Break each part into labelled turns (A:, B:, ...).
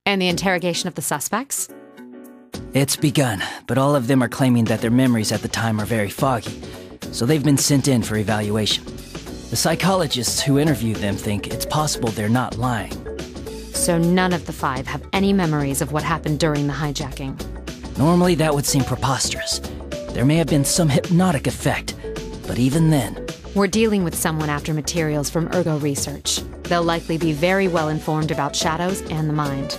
A: And the interrogation of the suspects?
B: It's begun, but all of them are claiming that their memories at the time are very foggy, so they've been sent in for evaluation. The psychologists who interviewed them think it's possible they're not lying.
A: So none of the 5 have any memories of what happened during the hijacking.
B: Normally that would seem preposterous. There may have been some hypnotic effect, but even then...
A: We're dealing with someone after materials from Ergo research. They'll likely be very well informed about shadows and the mind.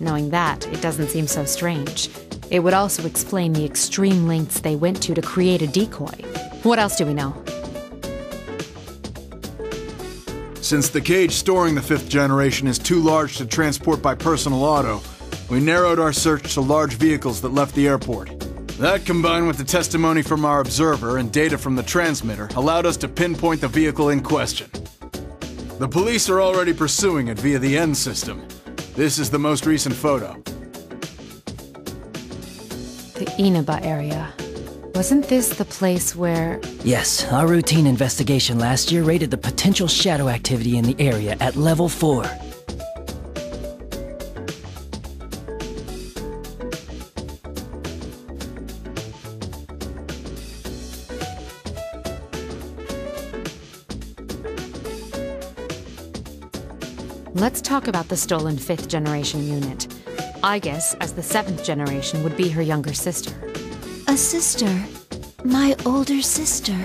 A: Knowing that, it doesn't seem so strange. It would also explain the extreme lengths they went to create a decoy. What else do we know?
C: Since the cage storing the 5th generation is too large to transport by personal auto, we narrowed our search to large vehicles that left the airport. That, combined with the testimony from our observer and data from the transmitter, allowed us to pinpoint the vehicle in question. The police are already pursuing it via the N system. This is the most recent photo.
A: The Inaba area. Wasn't this the place where...
B: Yes, our routine investigation last year rated the potential shadow activity in the area at level 4.
A: Let's talk about the stolen 5th generation unit. Aigis, as the 7th generation, would be her younger sister.
D: A sister? My older sister?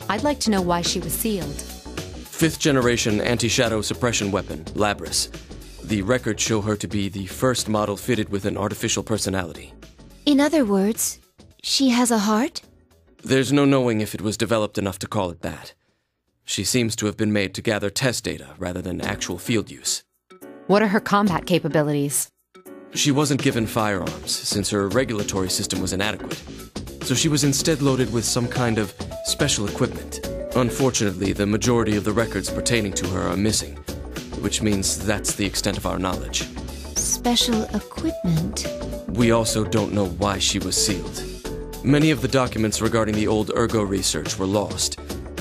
A: I'd like to know why she was sealed.
E: 5th generation anti-shadow suppression weapon, Labris. The records show her to be the first model fitted with an artificial personality.
D: In other words, she has a heart?
E: There's no knowing if it was developed enough to call it that. She seems to have been made to gather test data rather than actual field use.
A: What are her combat capabilities?
E: She wasn't given firearms, since her regulatory system was inadequate. So she was instead loaded with some kind of special equipment. Unfortunately, the majority of the records pertaining to her are missing, which means that's the extent of our knowledge.
D: Special equipment?
E: We also don't know why she was sealed. Many of the documents regarding the old Ergo research were lost,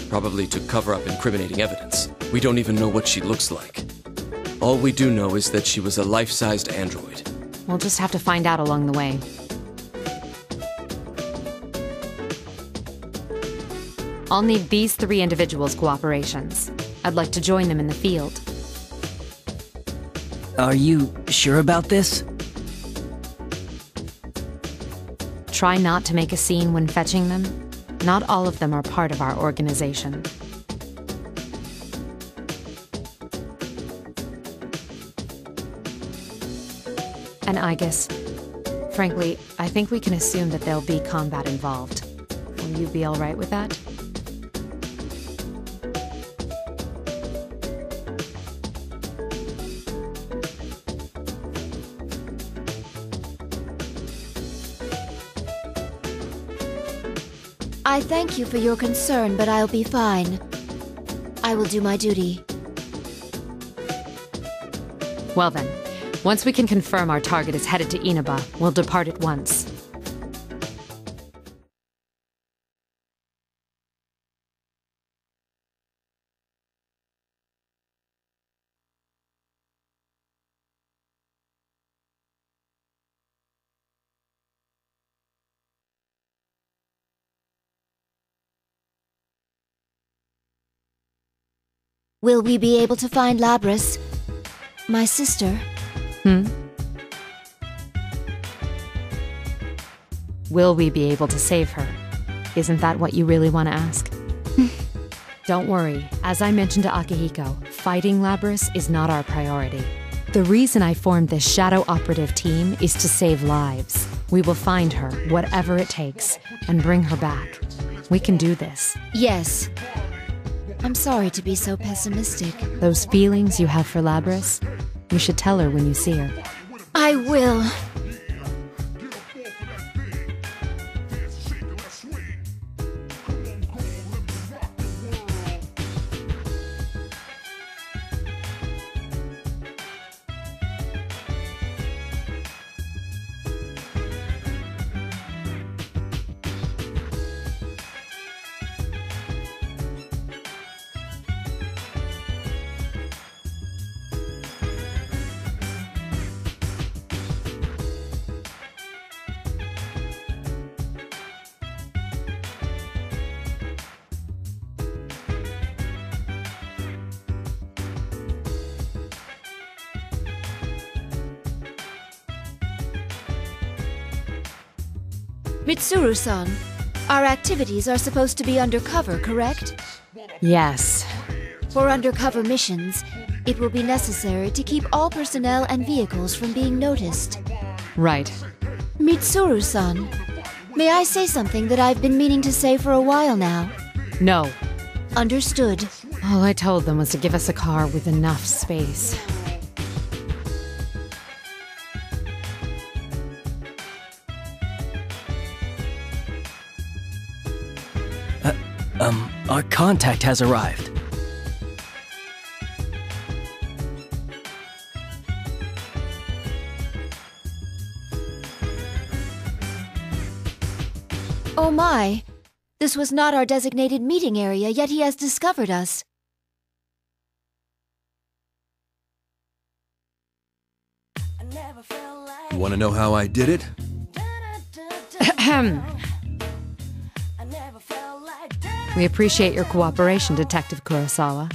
E: probably to cover up incriminating evidence. We don't even know what she looks like. All we do know is that she was a life-sized android.
A: We'll just have to find out along the way. I'll need these 3 individuals' cooperations. I'd like to join them in the field.
B: Are you sure about this?
A: Try not to make a scene when fetching them. Not all of them are part of our organization. And Aigis, frankly, I think we can assume that there'll be combat involved. Will you be all right with that?
D: I thank you for your concern, but I'll be fine. I will do my duty.
A: Well then, once we can confirm our target is headed to Inaba, we'll depart at once.
D: Will we be able to find Labris? My sister?
A: Will we be able to save her? Isn't that what you really want to ask? Don't worry, as I mentioned to Akihiko, fighting Labris is not our priority. The reason I formed this shadow operative team is to save lives. We will find her, whatever it takes, and bring her back. We can do this.
D: Yes. I'm sorry to be so pessimistic.
A: Those feelings you have for Labris, you should tell her when you see her.
D: I will. Mitsuru-san, our activities are supposed to be undercover, correct?
A: Yes.
D: For undercover missions, it will be necessary to keep all personnel and vehicles from being noticed.
A: Right.
D: Mitsuru-san, may I say something that I've been meaning to say for a while now?
A: No.
D: Understood.
A: All I told them was to give us a car with enough space.
B: Our contact has arrived.
D: Oh my! This was not our designated meeting area, yet he has discovered us.
F: You want to know how I did it?
A: We appreciate your cooperation, Detective Kurosawa.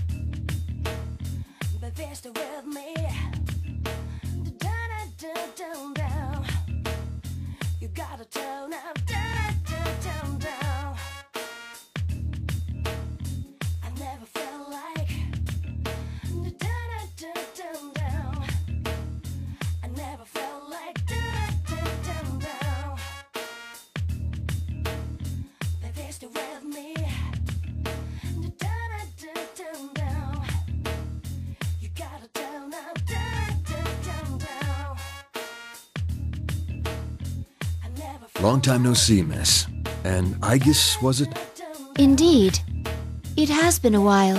F: Long time no see, miss. And Aigis, was it?
D: Indeed. It has been a while.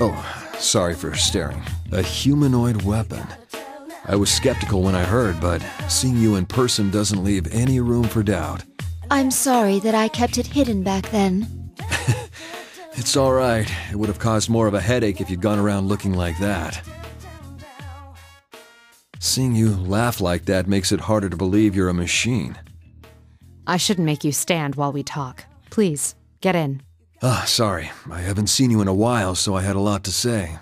F: Oh, sorry for staring. A humanoid weapon. I was skeptical when I heard, but seeing you in person doesn't leave any room for doubt.
D: I'm sorry that I kept it hidden back then.
F: It's all right. It would have caused more of a headache if you'd gone around looking like that. Seeing you laugh like that makes it harder to believe you're a machine.
A: I shouldn't make you stand while we talk. Please, get in.
F: Ah, sorry. I haven't seen you in a while, so I had a lot to say.